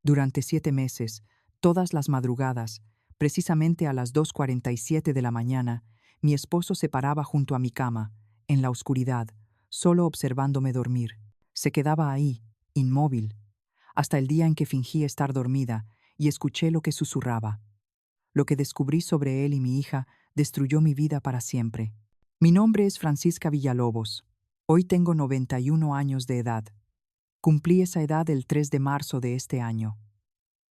Durante 7 meses, todas las madrugadas, precisamente a las 2:47 de la mañana, mi esposo se paraba junto a mi cama, en la oscuridad, solo observándome dormir. Se quedaba ahí, inmóvil, hasta el día en que fingí estar dormida y escuché lo que susurraba. Lo que descubrí sobre él y mi hija destruyó mi vida para siempre. Mi nombre es Francisca Villalobos. Hoy tengo 91 años de edad. Cumplí esa edad el 3 de marzo de este año.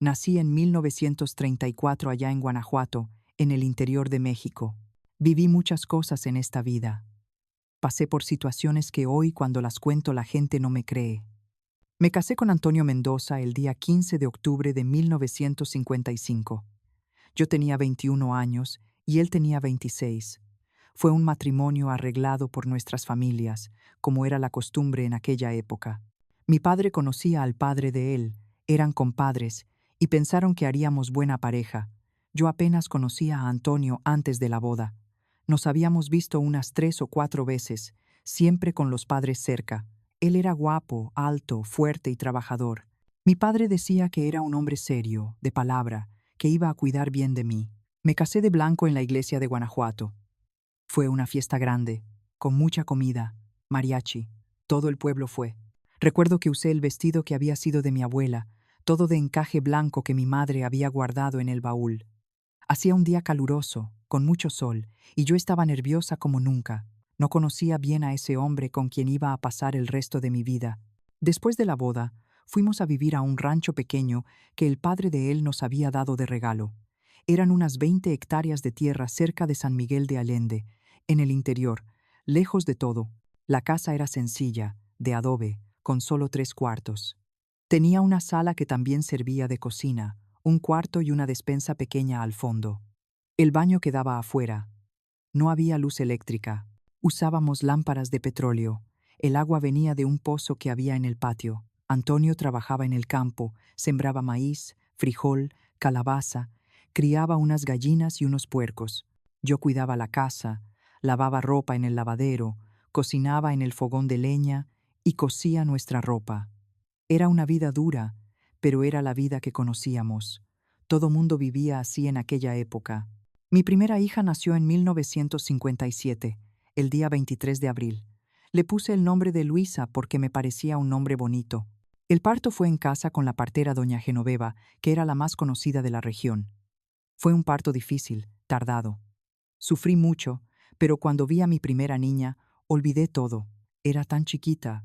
Nací en 1934 allá en Guanajuato, en el interior de México. Viví muchas cosas en esta vida. Pasé por situaciones que hoy, cuando las cuento, la gente no me cree. Me casé con Antonio Mendoza el día 15 de octubre de 1955. Yo tenía 21 años y él tenía 26. Fue un matrimonio arreglado por nuestras familias, como era la costumbre en aquella época. Mi padre conocía al padre de él, eran compadres, y pensaron que haríamos buena pareja. Yo apenas conocía a Antonio antes de la boda. Nos habíamos visto unas 3 o 4 veces, siempre con los padres cerca. Él era guapo, alto, fuerte y trabajador. Mi padre decía que era un hombre serio, de palabra, que iba a cuidar bien de mí. Me casé de blanco en la iglesia de Guanajuato. Fue una fiesta grande, con mucha comida, mariachi. Todo el pueblo fue. Recuerdo que usé el vestido que había sido de mi abuela, todo de encaje blanco que mi madre había guardado en el baúl. Hacía un día caluroso, con mucho sol, y yo estaba nerviosa como nunca. No conocía bien a ese hombre con quien iba a pasar el resto de mi vida. Después de la boda, fuimos a vivir a un rancho pequeño que el padre de él nos había dado de regalo. Eran unas 20 hectáreas de tierra cerca de San Miguel de Allende, en el interior, lejos de todo. La casa era sencilla, de adobe, con solo 3 cuartos. Tenía una sala que también servía de cocina, un cuarto y una despensa pequeña al fondo. El baño quedaba afuera. No había luz eléctrica. Usábamos lámparas de petróleo. El agua venía de un pozo que había en el patio. Antonio trabajaba en el campo, sembraba maíz, frijol, calabaza, criaba unas gallinas y unos puercos. Yo cuidaba la casa, lavaba ropa en el lavadero, cocinaba en el fogón de leña y cosía nuestra ropa. Era una vida dura, pero era la vida que conocíamos. Todo mundo vivía así en aquella época. Mi primera hija nació en 1957, el día 23 de abril. Le puse el nombre de Luisa porque me parecía un nombre bonito. El parto fue en casa con la partera doña Genoveva, que era la más conocida de la región. Fue un parto difícil, tardado. Sufrí mucho, pero cuando vi a mi primera niña, olvidé todo. Era tan chiquita,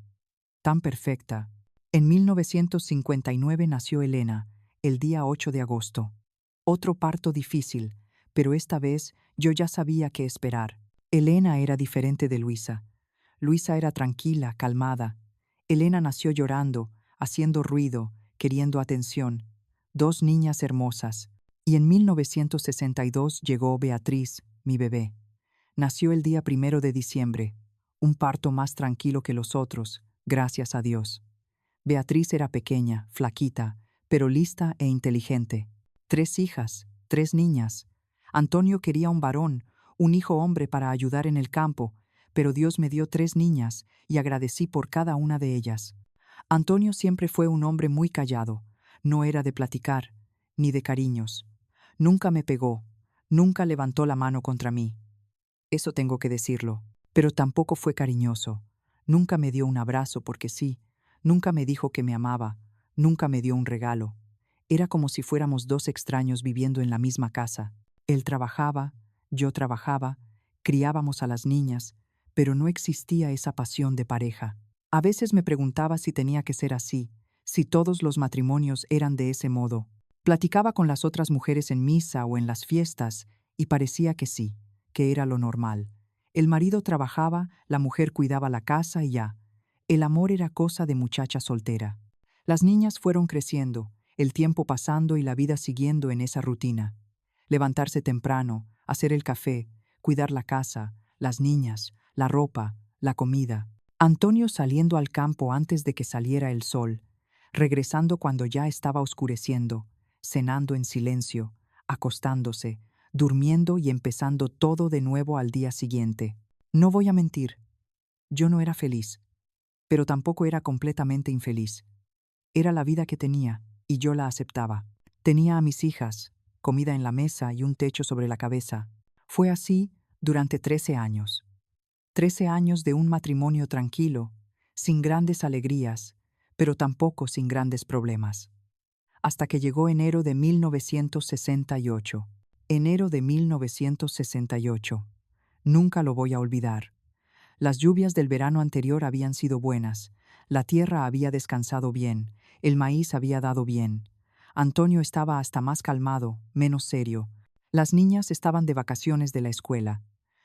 tan perfecta. En 1959 nació Elena, el día 8 de agosto. Otro parto difícil, pero esta vez yo ya sabía qué esperar. Elena era diferente de Luisa. Luisa era tranquila, calmada. Elena nació llorando, haciendo ruido, queriendo atención. 2 niñas hermosas. Y en 1962 llegó Beatriz, mi bebé. Nació el día 1 de diciembre. Un parto más tranquilo que los otros, gracias a Dios. Beatriz era pequeña, flaquita, pero lista e inteligente. 3 hijas, 3 niñas. Antonio quería un varón, un hijo hombre para ayudar en el campo, pero Dios me dio 3 niñas y agradecí por cada una de ellas. Antonio siempre fue un hombre muy callado, no era de platicar, ni de cariños. Nunca me pegó, nunca levantó la mano contra mí. Eso tengo que decirlo, pero tampoco fue cariñoso. Nunca me dio un abrazo porque sí, nunca me dijo que me amaba, nunca me dio un regalo. Era como si fuéramos 2 extraños viviendo en la misma casa. Él trabajaba, yo trabajaba, criábamos a las niñas, pero no existía esa pasión de pareja. A veces me preguntaba si tenía que ser así, si todos los matrimonios eran de ese modo. Platicaba con las otras mujeres en misa o en las fiestas y parecía que sí, que era lo normal. El marido trabajaba, la mujer cuidaba la casa y ya. El amor era cosa de muchacha soltera. Las niñas fueron creciendo, el tiempo pasando y la vida siguiendo en esa rutina. Levantarse temprano, hacer el café, cuidar la casa, las niñas, la ropa, la comida. Antonio saliendo al campo antes de que saliera el sol, regresando cuando ya estaba oscureciendo, cenando en silencio, acostándose, durmiendo y empezando todo de nuevo al día siguiente. No voy a mentir, yo no era feliz, pero tampoco era completamente infeliz. Era la vida que tenía. y yo la aceptaba. Tenía a mis hijas, comida en la mesa y un techo sobre la cabeza. Fue así durante 13 años. 13 años de un matrimonio tranquilo, sin grandes alegrías, pero tampoco sin grandes problemas. Hasta que llegó enero de 1968. Enero de 1968. Nunca lo voy a olvidar. Las lluvias del verano anterior habían sido buenas, la tierra había descansado bien, el maíz había dado bien. Antonio estaba hasta más calmado, menos serio. Las niñas estaban de vacaciones de la escuela.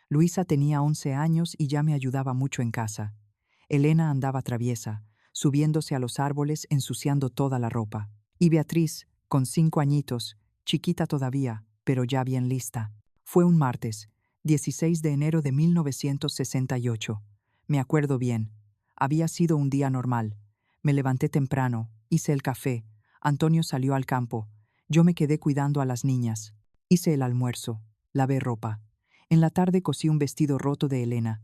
Luisa tenía 11 años y ya me ayudaba mucho en casa. Elena andaba traviesa, subiéndose a los árboles, ensuciando toda la ropa. Y Beatriz, con 5 añitos, chiquita todavía, pero ya bien lista. Fue un martes, 16 de enero de 1968. Me acuerdo bien. Había sido un día normal. Me levanté temprano, hice el café. Antonio salió al campo. Yo me quedé cuidando a las niñas. Hice el almuerzo. Lavé ropa. En la tarde cosí un vestido roto de Elena.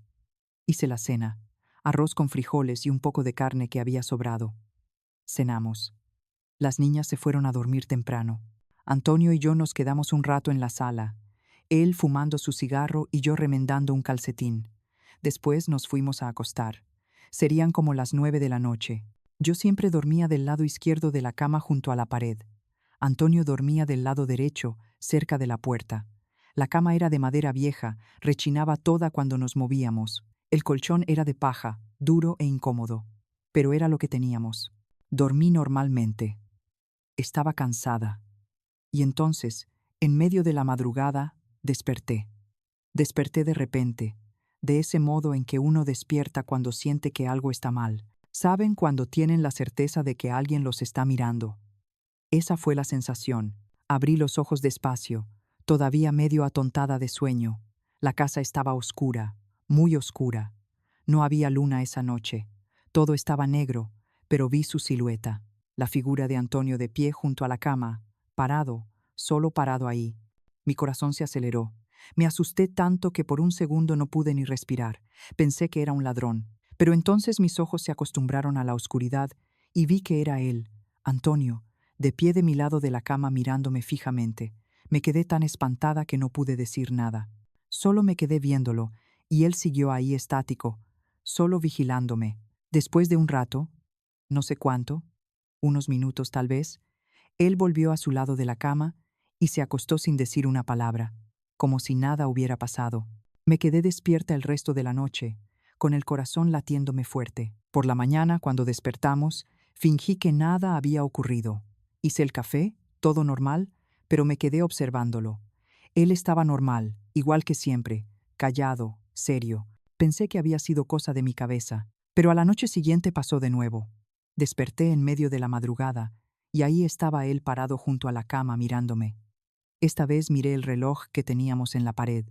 Hice la cena. Arroz con frijoles y un poco de carne que había sobrado. Cenamos. Las niñas se fueron a dormir temprano. Antonio y yo nos quedamos un rato en la sala, él fumando su cigarro y yo remendando un calcetín. Después nos fuimos a acostar. Serían como las 9 de la noche. Yo siempre dormía del lado izquierdo de la cama junto a la pared. Antonio dormía del lado derecho, cerca de la puerta. La cama era de madera vieja, rechinaba toda cuando nos movíamos. El colchón era de paja, duro e incómodo. Pero era lo que teníamos. Dormí normalmente. Estaba cansada. Y entonces, en medio de la madrugada, desperté. Desperté de repente, de ese modo en que uno despierta cuando siente que algo está mal. ¿Saben cuando tienen la certeza de que alguien los está mirando? Esa fue la sensación. Abrí los ojos despacio, todavía medio atontada de sueño. La casa estaba oscura, muy oscura. No había luna esa noche. Todo estaba negro, pero vi su silueta, la figura de Antonio de pie junto a la cama, parado, solo parado ahí. Mi corazón se aceleró. Me asusté tanto que por un segundo no pude ni respirar. Pensé que era un ladrón. Pero entonces mis ojos se acostumbraron a la oscuridad y vi que era él, Antonio, de pie de mi lado de la cama mirándome fijamente. Me quedé tan espantada que no pude decir nada. Solo me quedé viéndolo, y él siguió ahí estático, solo vigilándome. Después de un rato, no sé cuánto, unos minutos tal vez, él volvió a su lado de la cama y se acostó sin decir una palabra, como si nada hubiera pasado. Me quedé despierta el resto de la noche, con el corazón latiéndome fuerte. Por la mañana, cuando despertamos, fingí que nada había ocurrido. Hice el café, todo normal, pero me quedé observándolo. Él estaba normal, igual que siempre, callado, serio. Pensé que había sido cosa de mi cabeza, pero a la noche siguiente pasó de nuevo. Desperté en medio de la madrugada, y ahí estaba él parado junto a la cama mirándome. Esta vez miré el reloj que teníamos en la pared.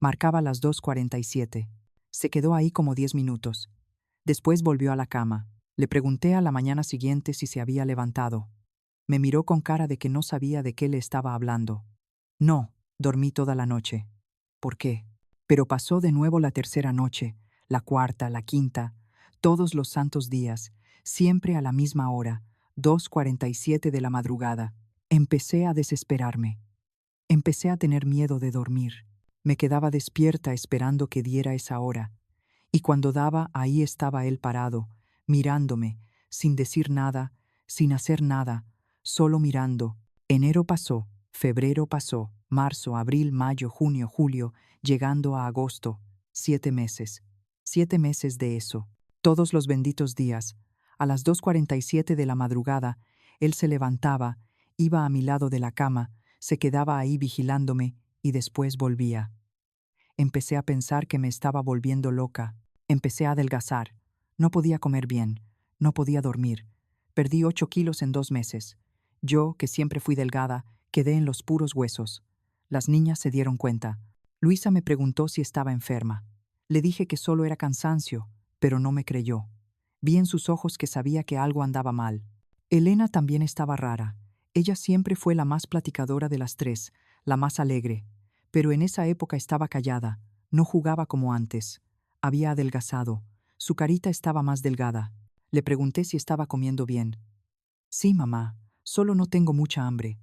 Marcaba las 2:47. Se quedó ahí como 10 minutos. Después volvió a la cama. Le pregunté a la mañana siguiente si se había levantado. Me miró con cara de que no sabía de qué le estaba hablando. No, dormí toda la noche. ¿Por qué? Pero pasó de nuevo la tercera noche, la cuarta, la quinta, todos los santos días, siempre a la misma hora, 2:47 de la madrugada. Empecé a desesperarme. Empecé a tener miedo de dormir. Me quedaba despierta esperando que diera esa hora. Y cuando daba, ahí estaba él parado, mirándome, sin decir nada, sin hacer nada, solo mirando. Enero pasó, febrero pasó, marzo, abril, mayo, junio, julio, llegando a agosto. 7 meses. 7 meses de eso. Todos los benditos días. A las 2:47 de la madrugada, él se levantaba, iba a mi lado de la cama, se quedaba ahí vigilándome y después volvía. Empecé a pensar que me estaba volviendo loca. Empecé a adelgazar. No podía comer bien. No podía dormir. Perdí 8 kilos en 2 meses. Yo, que siempre fui delgada, quedé en los puros huesos. Las niñas se dieron cuenta. Luisa me preguntó si estaba enferma. Le dije que solo era cansancio, pero no me creyó. Vi en sus ojos que sabía que algo andaba mal. Elena también estaba rara. Ella siempre fue la más platicadora de las tres, la más alegre. Pero en esa época estaba callada, no jugaba como antes. Había adelgazado, su carita estaba más delgada. Le pregunté si estaba comiendo bien. Sí, mamá, Solo no tengo mucha hambre.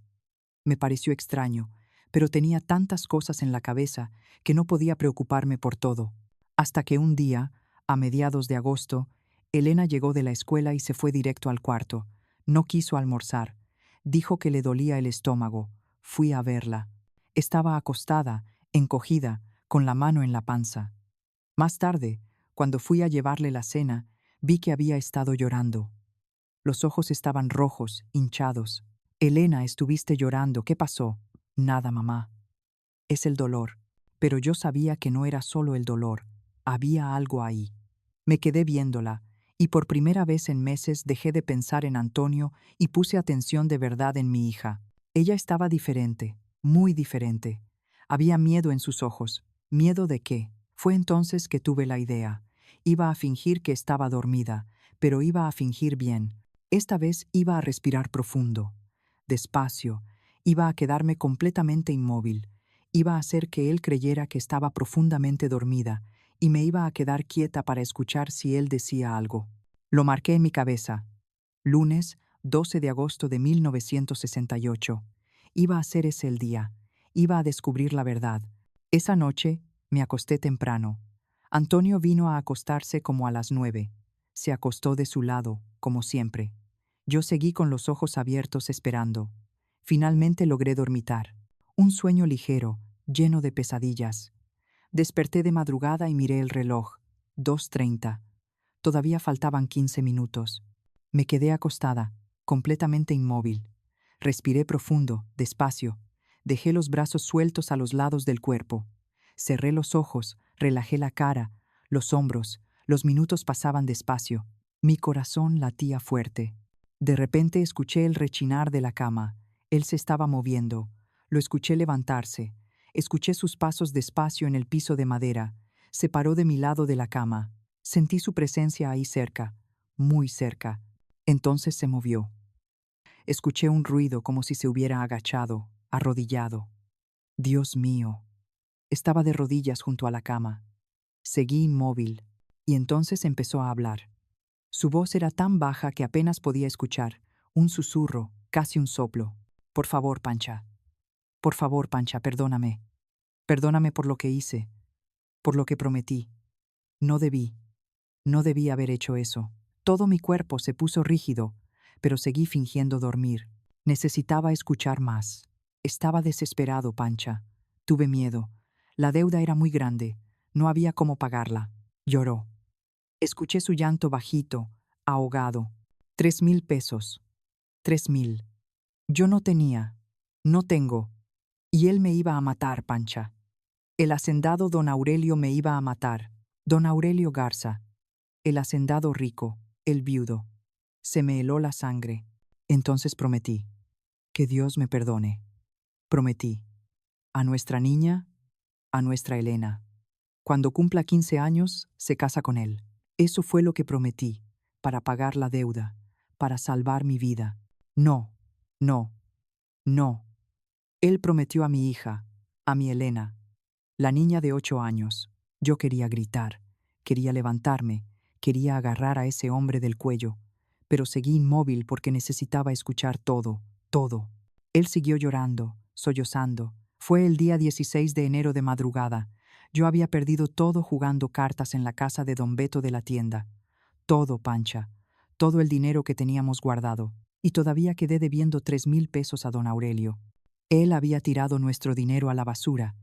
Me pareció extraño, pero tenía tantas cosas en la cabeza que no podía preocuparme por todo. Hasta que un día, a mediados de agosto, Elena llegó de la escuela y se fue directo al cuarto. No quiso almorzar. Dijo que le dolía el estómago. Fui a verla. Estaba acostada, encogida, con la mano en la panza. Más tarde, cuando fui a llevarle la cena, vi que había estado llorando. Los ojos estaban rojos, hinchados. Elena, estuviste llorando. ¿Qué pasó? Nada, mamá. Es el dolor. Pero yo sabía que no era solo el dolor. Había algo ahí. Me quedé viéndola, y por primera vez en meses dejé de pensar en Antonio y puse atención de verdad en mi hija. Ella estaba diferente, muy diferente. Había miedo en sus ojos. ¿Miedo de qué? Fue entonces que tuve la idea. Iba a fingir que estaba dormida, pero iba a fingir bien. Esta vez iba a respirar profundo, despacio, iba a quedarme completamente inmóvil, iba a hacer que él creyera que estaba profundamente dormida, y me iba a quedar quieta para escuchar si él decía algo. Lo marqué en mi cabeza. Lunes 12 de agosto de 1968. Iba a ser ese el día. Iba a descubrir la verdad. Esa noche me acosté temprano. Antonio vino a acostarse como a las 9. Se acostó de su lado, como siempre. Yo seguí con los ojos abiertos esperando. Finalmente logré dormitar. Un sueño ligero, lleno de pesadillas. Desperté de madrugada y miré el reloj. 2:30. Todavía faltaban 15 minutos. Me quedé acostada, completamente inmóvil. Respiré profundo, despacio. Dejé los brazos sueltos a los lados del cuerpo. Cerré los ojos, relajé la cara, los hombros. Los minutos pasaban despacio. Mi corazón latía fuerte. De repente escuché el rechinar de la cama. Él se estaba moviendo. Lo escuché levantarse. Escuché sus pasos despacio en el piso de madera. Se paró de mi lado de la cama. Sentí su presencia ahí cerca, muy cerca. Entonces se movió. Escuché un ruido como si se hubiera agachado, arrodillado. Dios mío. Estaba de rodillas junto a la cama. Seguí inmóvil, y entonces empezó a hablar. Su voz era tan baja que apenas podía escuchar, un susurro, casi un soplo. Por favor, Pancha. Por favor, Pancha, perdóname. Perdóname por lo que hice, por lo que prometí. No debí. No debí haber hecho eso. Todo mi cuerpo se puso rígido, pero seguí fingiendo dormir. Necesitaba escuchar más. Estaba desesperado, Pancha. Tuve miedo. La deuda era muy grande. No había cómo pagarla. Lloró. Escuché su llanto bajito, ahogado. 3,000 pesos. 3,000. Yo no tenía. No tengo. Y él me iba a matar, Pancha. El hacendado don Aurelio me iba a matar. Don Aurelio Garza. El hacendado rico, el viudo. Se me heló la sangre. Entonces prometí. Que Dios me perdone. Prometí. A nuestra niña, a nuestra Elena. Cuando cumpla 15 años, se casa con él. Eso fue lo que prometí, para pagar la deuda, para salvar mi vida. No, no, no. Él prometió a mi hija, a mi Elena, la niña de 8 años. Yo quería gritar, quería levantarme, quería agarrar a ese hombre del cuello, pero seguí inmóvil porque necesitaba escuchar todo, todo. Él siguió llorando, sollozando. Fue el día 16 de enero de madrugada. Yo había perdido todo jugando cartas en la casa de don Beto de la tienda. Todo, Pancha. Todo el dinero que teníamos guardado. Y todavía quedé debiendo 3,000 pesos a don Aurelio. Él había tirado nuestro dinero a la basura.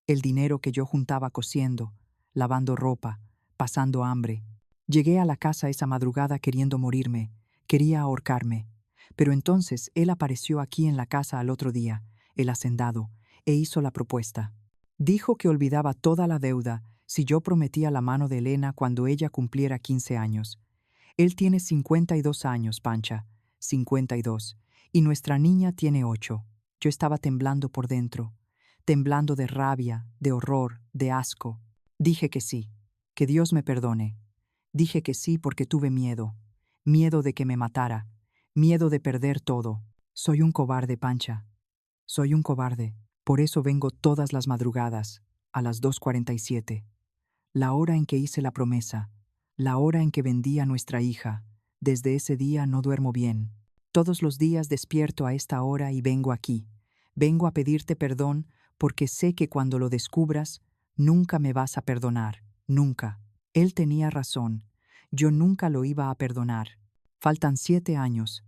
El dinero que yo juntaba cosiendo, lavando ropa, pasando hambre. Llegué a la casa esa madrugada queriendo morirme, quería ahorcarme. Pero entonces él apareció aquí en la casa al otro día, el hacendado, e hizo la propuesta. Dijo que olvidaba toda la deuda si yo prometía la mano de Elena cuando ella cumpliera 15 años. Él tiene 52 años, Pancha, 52, y nuestra niña tiene 8. Yo estaba temblando por dentro, temblando de rabia, de horror, de asco. Dije que sí, que Dios me perdone. Dije que sí porque tuve miedo, miedo de que me matara, miedo de perder todo. Soy un cobarde, Pancha. Soy un cobarde. Por eso vengo todas las madrugadas, a las 2:47. La hora en que hice la promesa, la hora en que vendí a nuestra hija. Desde ese día no duermo bien. Todos los días despierto a esta hora y vengo aquí. Vengo a pedirte perdón porque sé que cuando lo descubras, nunca me vas a perdonar, nunca. Él tenía razón. Yo nunca lo iba a perdonar. Faltan 7 años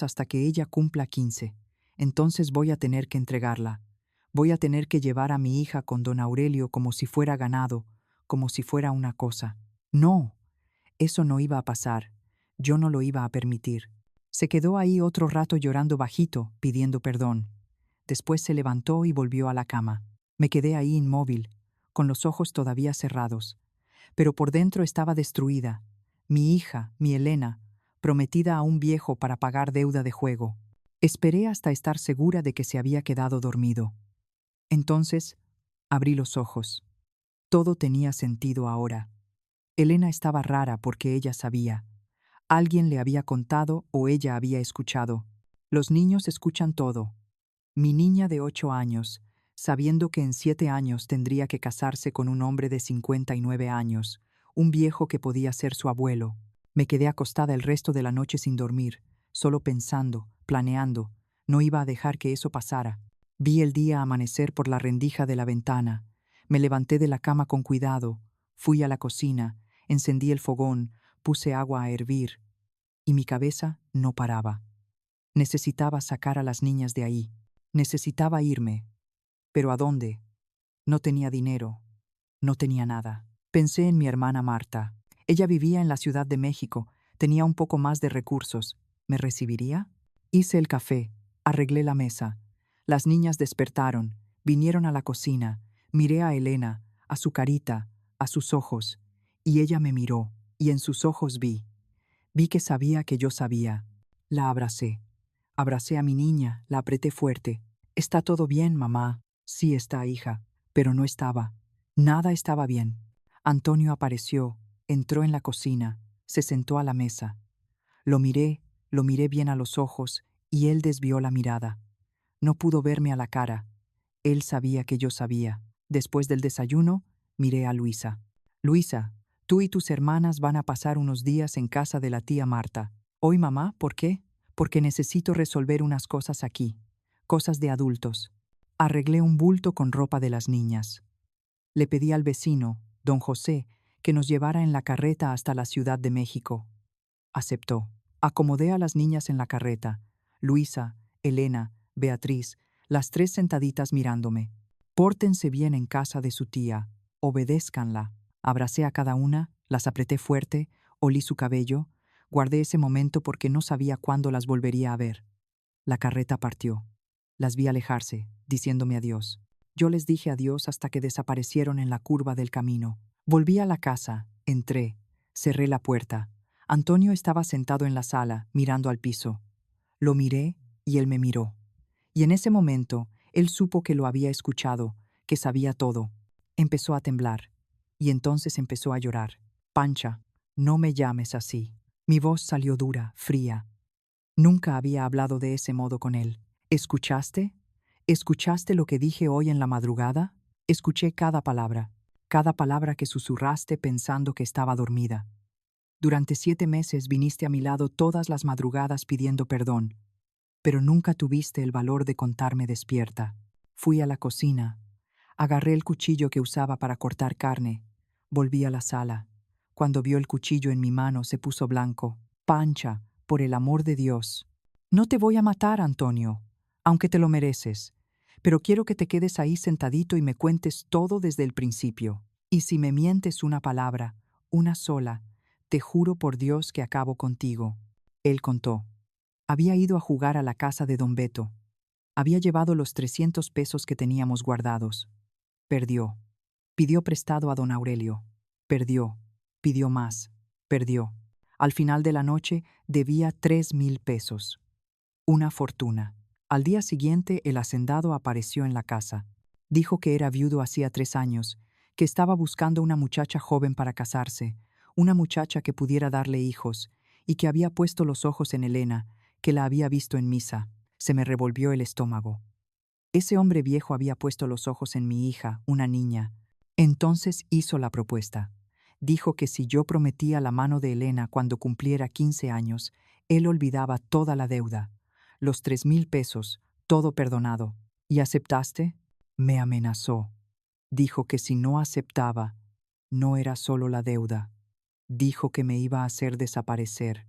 hasta que ella cumpla 15. Entonces voy a tener que entregarla. Voy a tener que llevar a mi hija con don Aurelio como si fuera ganado, como si fuera una cosa. No, eso no iba a pasar. Yo no lo iba a permitir. Se quedó ahí otro rato llorando bajito, pidiendo perdón. Después se levantó y volvió a la cama. Me quedé ahí inmóvil, con los ojos todavía cerrados. Pero por dentro estaba destruida. Mi hija, mi Elena, prometida a un viejo para pagar deuda de juego. Esperé hasta estar segura de que se había quedado dormido. Entonces, abrí los ojos. Todo tenía sentido ahora. Elena estaba rara porque ella sabía. Alguien le había contado o ella había escuchado. Los niños escuchan todo. Mi niña de 8 años, sabiendo que en 7 años tendría que casarse con un hombre de 59 años, un viejo que podía ser su abuelo. Me quedé acostada el resto de la noche sin dormir, solo pensando, planeando. No iba a dejar que eso pasara. Vi el día amanecer por la rendija de la ventana. Me levanté de la cama con cuidado, fui a la cocina, encendí el fogón, puse agua a hervir, y mi cabeza no paraba. Necesitaba sacar a las niñas de ahí. Necesitaba irme. ¿Pero a dónde? No tenía dinero. No tenía nada. Pensé en mi hermana Marta. Ella vivía en la Ciudad de México, tenía un poco más de recursos. ¿Me recibiría? Hice el café, arreglé la mesa. Las niñas despertaron, vinieron a la cocina. Miré a Elena, a su carita, a sus ojos, y ella me miró, y en sus ojos vi que sabía que yo sabía. La abracé. Abracé a mi niña, la apreté fuerte. «¿Está todo bien, mamá?» «Sí está, hija». Pero no estaba. Nada estaba bien. Antonio apareció, entró en la cocina, se sentó a la mesa. Lo miré bien a los ojos, y él desvió la mirada. No pudo verme a la cara. Él sabía que yo sabía. Después del desayuno, miré a Luisa. «Luisa, tú y tus hermanas van a pasar unos días en casa de la tía Marta». «Hoy, mamá, ¿por qué?» «Porque necesito resolver unas cosas aquí. Cosas de adultos». Arreglé un bulto con ropa de las niñas. Le pedí al vecino, don José, que nos llevara en la carreta hasta la Ciudad de México. Aceptó. Acomodé a las niñas en la carreta. Luisa, Elena, Beatriz, las 3 sentaditas mirándome. «Pórtense bien en casa de su tía. Obedézcanla». Abracé a cada una, las apreté fuerte, olí su cabello. Guardé ese momento porque no sabía cuándo las volvería a ver. La carreta partió. Las vi alejarse, diciéndome adiós. Yo les dije adiós hasta que desaparecieron en la curva del camino. Volví a la casa, entré, cerré la puerta. Antonio estaba sentado en la sala, mirando al piso. Lo miré y él me miró. Y en ese momento, él supo que lo había escuchado, que sabía todo. Empezó a temblar. Y entonces empezó a llorar. «Pancha, no me llames así». Mi voz salió dura, fría. Nunca había hablado de ese modo con él. «¿Escuchaste? ¿Escuchaste lo que dije hoy en la madrugada?» Escuché cada palabra que susurraste pensando que estaba dormida. Durante 7 meses viniste a mi lado todas las madrugadas pidiendo perdón, pero nunca tuviste el valor de contarme despierta. Fui a la cocina, agarré el cuchillo que usaba para cortar carne, volví a la sala. Cuando vio el cuchillo en mi mano se puso blanco. «Pancha, por el amor de Dios. No te voy a matar, Antonio, aunque te lo mereces, pero quiero que te quedes ahí sentadito y me cuentes todo desde el principio. Y si me mientes una palabra, una sola, te juro por Dios que acabo contigo». Él contó. Había ido a jugar a la casa de don Beto. Había llevado los 300 pesos que teníamos guardados. Perdió. Pidió prestado a don Aurelio. Perdió. Pidió más. Perdió. Al final de la noche debía 3,000 pesos. Una fortuna. Al día siguiente el hacendado apareció en la casa. Dijo que era viudo hacía 3 años, que estaba buscando una muchacha joven para casarse, una muchacha que pudiera darle hijos, y que había puesto los ojos en Elena, que la había visto en misa. Se me revolvió el estómago. Ese hombre viejo había puesto los ojos en mi hija, una niña. Entonces hizo la propuesta. Dijo que si yo prometía la mano de Elena cuando cumpliera 15 años, Él olvidaba toda la deuda, los 3,000 pesos, todo perdonado. ¿Y aceptaste? Me amenazó. Dijo que si no aceptaba, no era solo la deuda. Dijo que me iba a hacer desaparecer,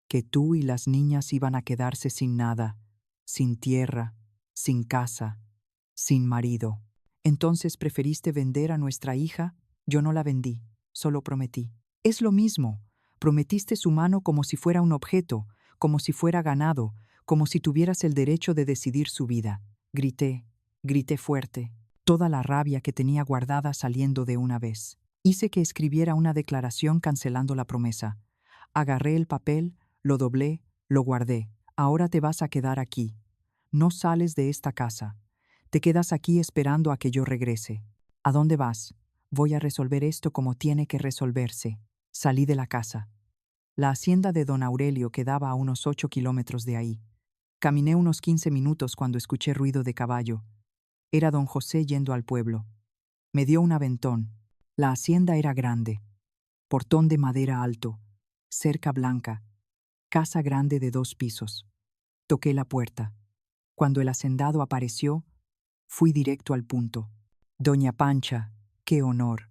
que tú y las niñas iban a quedarse sin nada, sin tierra, sin casa, sin marido. Entonces preferiste vender a nuestra hija. Yo no la vendí, solo prometí. Es lo mismo. Prometiste su mano como si fuera un objeto, como si fuera ganado, como si tuvieras el derecho de decidir su vida. Grité fuerte, toda la rabia que tenía guardada saliendo de una vez. Hice que escribiera una declaración cancelando la promesa. Agarré el papel, lo doblé, lo guardé. Ahora te vas a quedar aquí. No sales de esta casa. Te quedas aquí esperando a que yo regrese. ¿A dónde vas? Voy a resolver esto como tiene que resolverse. Salí de la casa. La hacienda de don Aurelio quedaba a unos 8 kilómetros de ahí. Caminé unos 15 minutos cuando escuché ruido de caballo. Era don José yendo al pueblo. Me dio un aventón. La hacienda era grande. Portón de madera alto. Cerca blanca. Casa grande de 2 pisos. Toqué la puerta. Cuando el hacendado apareció, fui directo al punto. Doña Pancha, qué honor.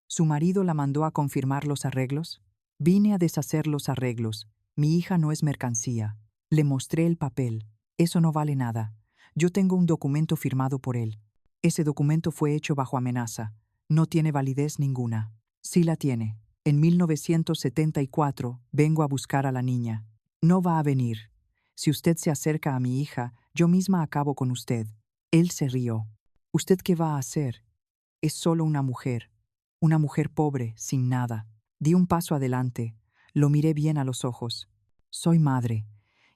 ¿Su marido la mandó a confirmar los arreglos? Vine a deshacer los arreglos. Mi hija no es mercancía. Le mostré el papel. Eso no vale nada. Yo tengo un documento firmado por él. Ese documento fue hecho bajo amenaza. No tiene validez ninguna. Sí la tiene. En 1974 vengo a buscar a la niña. No va a venir. Si usted se acerca a mi hija, yo misma acabo con usted. Él se rió. ¿Usted qué va a hacer? Es solo una mujer pobre, sin nada. Di un paso adelante, lo miré bien a los ojos. Soy madre,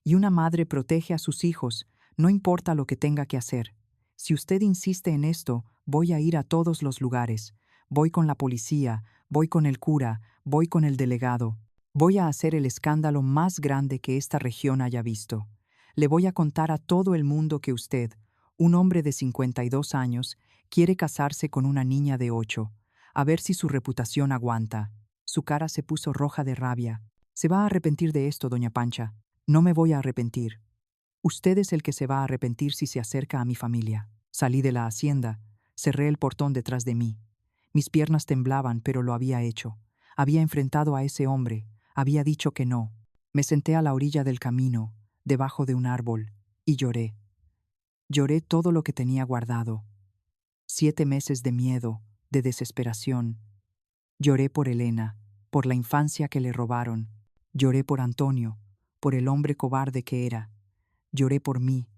y una madre protege a sus hijos, no importa lo que tenga que hacer. Si usted insiste en esto, voy a ir a todos los lugares. Voy con la policía, voy con el cura, voy con el delegado. Voy a hacer el escándalo más grande que esta región haya visto. Le voy a contar a todo el mundo que usted, un hombre de 52 años, quiere casarse con una niña de 8, a ver si su reputación aguanta. Su cara se puso roja de rabia. Se va a arrepentir de esto, doña Pancha. No me voy a arrepentir. Usted es el que se va a arrepentir si se acerca a mi familia. Salí de la hacienda, cerré el portón detrás de mí. Mis piernas temblaban, pero lo había hecho. Había enfrentado a ese hombre, había dicho que no. Me senté a la orilla del camino, debajo de un árbol, y lloré. Lloré todo lo que tenía guardado. 7 meses de miedo, de desesperación. Lloré por Elena, por la infancia que le robaron. Lloré por Antonio, por el hombre cobarde que era. Lloré por mí,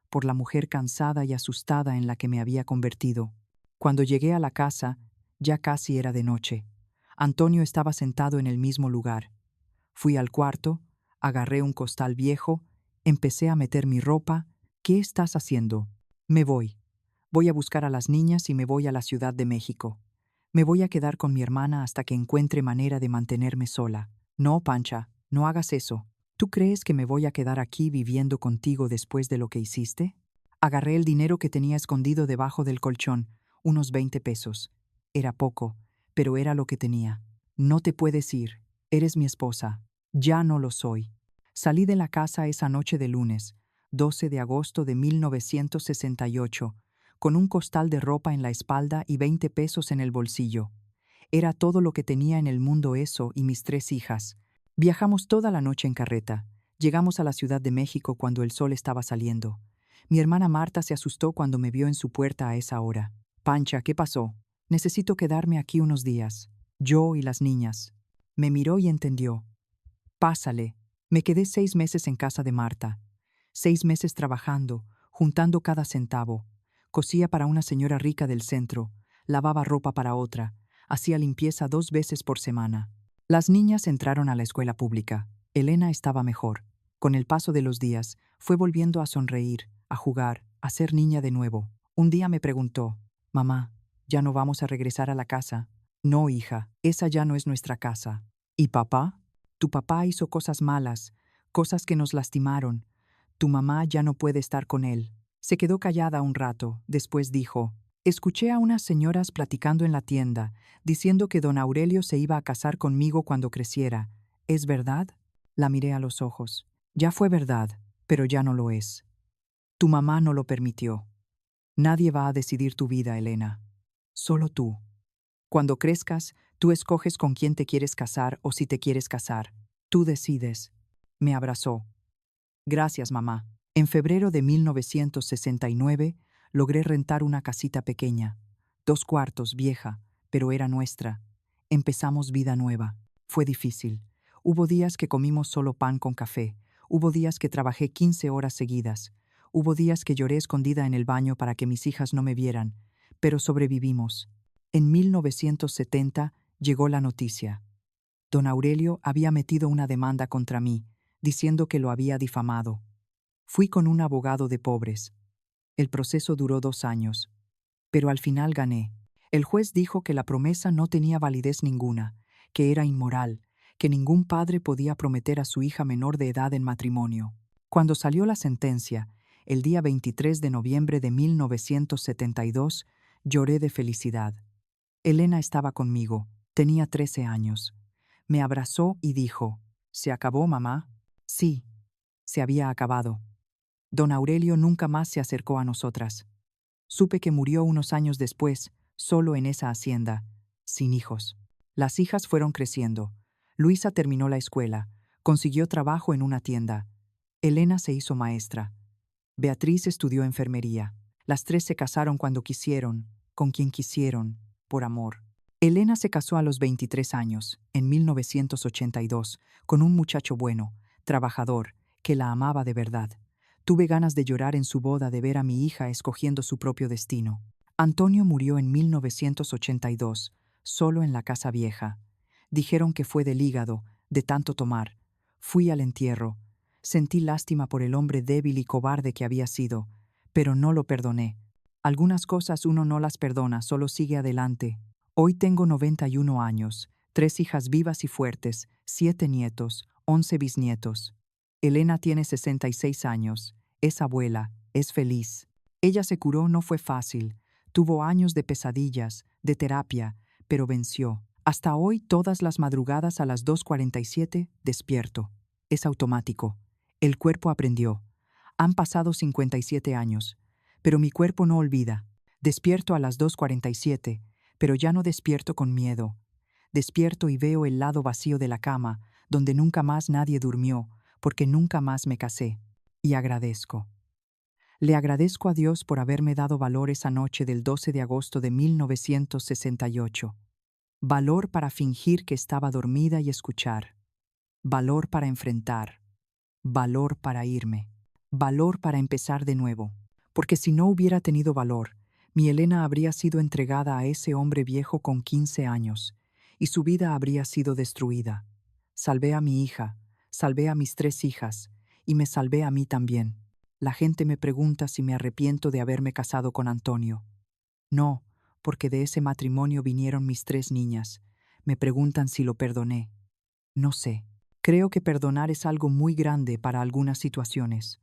por la mujer cansada y asustada en la que me había convertido. Cuando llegué a la casa, ya casi era de noche. Antonio estaba sentado en el mismo lugar. Fui al cuarto, agarré un costal viejo, empecé a meter mi ropa. ¿Qué estás haciendo? Me voy. Voy a buscar a las niñas y me voy a la Ciudad de México. Me voy a quedar con mi hermana hasta que encuentre manera de mantenerme sola. No, Pancha, no hagas eso. ¿Tú crees que me voy a quedar aquí viviendo contigo después de lo que hiciste? Agarré el dinero que tenía escondido debajo del colchón, unos 20 pesos. Era poco, pero era lo que tenía. No te puedes ir. Eres mi esposa. Ya no lo soy. Salí de la casa esa noche de lunes, 12 de agosto de 1968, con un costal de ropa en la espalda y 20 pesos en el bolsillo. Era todo lo que tenía en el mundo eso y mis 3 hijas. Viajamos toda la noche en carreta. Llegamos a la Ciudad de México cuando el sol estaba saliendo. Mi hermana Marta se asustó cuando me vio en su puerta a esa hora. Pancha, ¿qué pasó? Necesito quedarme aquí unos días. Yo y las niñas. Me miró y entendió. Pásale. Me quedé 6 meses en casa de Marta. 6 meses trabajando, juntando cada centavo. Cosía para una señora rica del centro, lavaba ropa para otra, hacía limpieza 2 veces por semana. Las niñas entraron a la escuela pública. Elena estaba mejor. Con el paso de los días, fue volviendo a sonreír, a jugar, a ser niña de nuevo. Un día me preguntó, «Mamá, ¿ya no vamos a regresar a la casa?» «No, hija, esa ya no es nuestra casa». «¿Y papá?» «Tu papá hizo cosas malas, cosas que nos lastimaron. Tu mamá ya no puede estar con él». Se quedó callada un rato, después dijo, «Escuché a unas señoras platicando en la tienda, diciendo que don Aurelio se iba a casar conmigo cuando creciera. ¿Es verdad?» La miré a los ojos. Ya fue verdad, pero ya no lo es. Tu mamá no lo permitió. Nadie va a decidir tu vida, Elena. Solo tú. Cuando crezcas, tú escoges con quién te quieres casar o si te quieres casar. Tú decides. Me abrazó. Gracias, mamá. En febrero de 1969, logré rentar una casita pequeña, 2 cuartos, vieja, pero era nuestra. Empezamos vida nueva. Fue difícil. Hubo días que comimos solo pan con café. Hubo días que trabajé 15 horas seguidas. Hubo días que lloré escondida en el baño para que mis hijas no me vieran. Pero sobrevivimos. En 1970 llegó la noticia. Don Aurelio había metido una demanda contra mí, diciendo que lo había difamado. Fui con un abogado de pobres. El proceso duró 2 años, pero al final gané. El juez dijo que la promesa no tenía validez ninguna, que era inmoral, que ningún padre podía prometer a su hija menor de edad en matrimonio. Cuando salió la sentencia, el día 23 de noviembre de 1972, lloré de felicidad. Elena estaba conmigo, tenía 13 años. Me abrazó y dijo, ¿se acabó, mamá? Sí, se había acabado. Don Aurelio nunca más se acercó a nosotras. Supe que murió unos años después, solo en esa hacienda, sin hijos. Las hijas fueron creciendo. Luisa terminó la escuela, consiguió trabajo en una tienda. Elena se hizo maestra. Beatriz estudió enfermería. Las tres se casaron cuando quisieron, con quien quisieron, por amor. Elena se casó a los 23 años, en 1982, con un muchacho bueno, trabajador, que la amaba de verdad. Tuve ganas de llorar en su boda de ver a mi hija escogiendo su propio destino. Antonio murió en 1982, solo en la casa vieja. Dijeron que fue del hígado, de tanto tomar. Fui al entierro. Sentí lástima por el hombre débil y cobarde que había sido, pero no lo perdoné. Algunas cosas uno no las perdona, solo sigue adelante. Hoy tengo 91 años, 3 hijas vivas y fuertes, 7 nietos, 11 bisnietos. Elena tiene 66 años, es abuela, es feliz. Ella se curó, no fue fácil. Tuvo años de pesadillas, de terapia, pero venció. Hasta hoy, todas las madrugadas a las 2:47, despierto. Es automático. El cuerpo aprendió. Han pasado 57 años, pero mi cuerpo no olvida. Despierto a las 2:47, pero ya no despierto con miedo. Despierto y veo el lado vacío de la cama, donde nunca más nadie durmió, porque nunca más me casé. Y agradezco. Le agradezco a Dios por haberme dado valor esa noche del 12 de agosto de 1968. Valor para fingir que estaba dormida y escuchar. Valor para enfrentar. Valor para irme. Valor para empezar de nuevo. Porque si no hubiera tenido valor, mi Elena habría sido entregada a ese hombre viejo con 15 años, y su vida habría sido destruida. Salvé a mi hija, salvé a mis 3 hijas, y me salvé a mí también. La gente me pregunta si me arrepiento de haberme casado con Antonio. No, porque de ese matrimonio vinieron mis 3 niñas. Me preguntan si lo perdoné. No sé. Creo que perdonar es algo muy grande para algunas situaciones.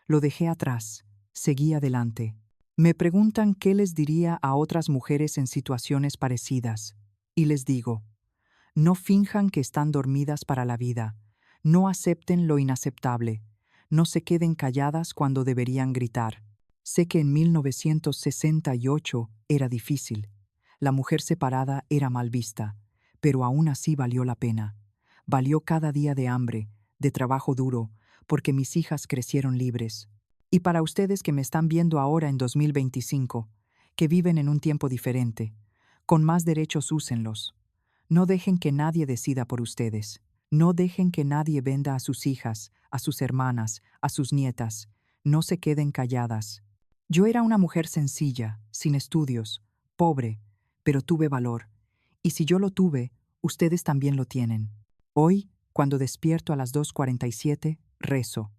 Lo dejé atrás, seguí adelante. Me preguntan qué les diría a otras mujeres en situaciones parecidas. Y les digo, no finjan que están dormidas para la vida. No acepten lo inaceptable. No se queden calladas cuando deberían gritar. Sé que en 1968 era difícil. La mujer separada era mal vista, pero aún así valió la pena. Valió cada día de hambre, de trabajo duro, porque mis hijas crecieron libres. Y para ustedes que me están viendo ahora en 2025, que viven en un tiempo diferente, con más derechos úsenlos. No dejen que nadie decida por ustedes. No dejen que nadie venda a sus hijas, a sus hermanas, a sus nietas. No se queden calladas. Yo era una mujer sencilla, sin estudios, pobre, pero tuve valor. Y si yo lo tuve, ustedes también lo tienen. Hoy, cuando despierto a las 2:47, rezo.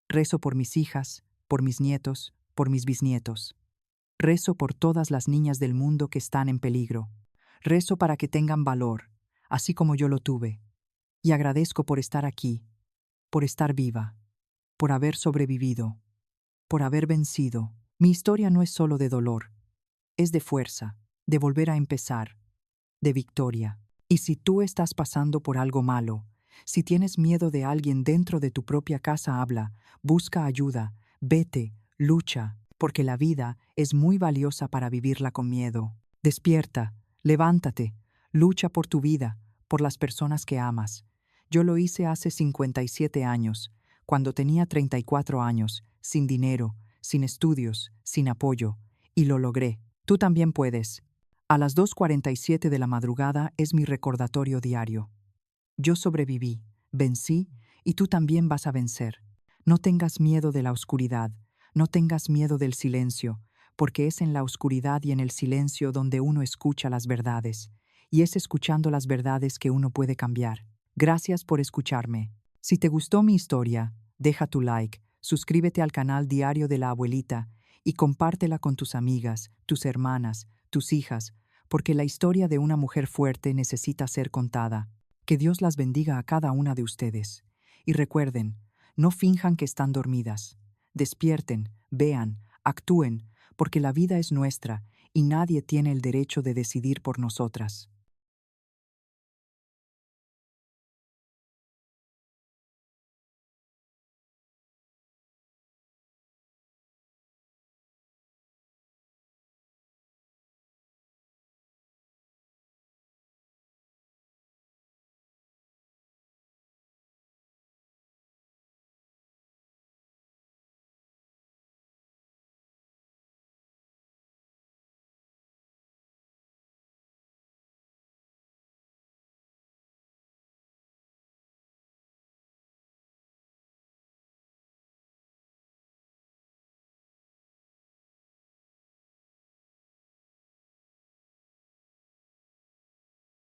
Rezo por mis hijas, por mis nietos, por mis bisnietos. Rezo por todas las niñas del mundo que están en peligro. Rezo para que tengan valor, así como yo lo tuve. Y agradezco por estar aquí, por estar viva, por haber sobrevivido, por haber vencido. Mi historia no es solo de dolor, es de fuerza, de volver a empezar, de victoria. Y si tú estás pasando por algo malo, Si tienes miedo de alguien dentro de tu propia casa, habla, busca ayuda, vete, lucha, porque la vida es muy valiosa para vivirla con miedo. Despierta, levántate, lucha por tu vida, por las personas que amas. Yo lo hice hace 57 años, cuando tenía 34 años, sin dinero, sin estudios, sin apoyo, y lo logré. Tú también puedes. A las 2:47 de la madrugada es mi recordatorio diario. Yo sobreviví, vencí, y tú también vas a vencer. No tengas miedo de la oscuridad, no tengas miedo del silencio, porque es en la oscuridad y en el silencio donde uno escucha las verdades, y es escuchando las verdades que uno puede cambiar. Gracias por escucharme. Si te gustó mi historia, deja tu like, suscríbete al canal Diario de la Abuelita y compártela con tus amigas, tus hermanas, tus hijas, porque la historia de una mujer fuerte necesita ser contada. Que Dios las bendiga a cada una de ustedes. Y recuerden, no finjan que están dormidas. Despierten, vean, actúen, porque la vida es nuestra y nadie tiene el derecho de decidir por nosotras.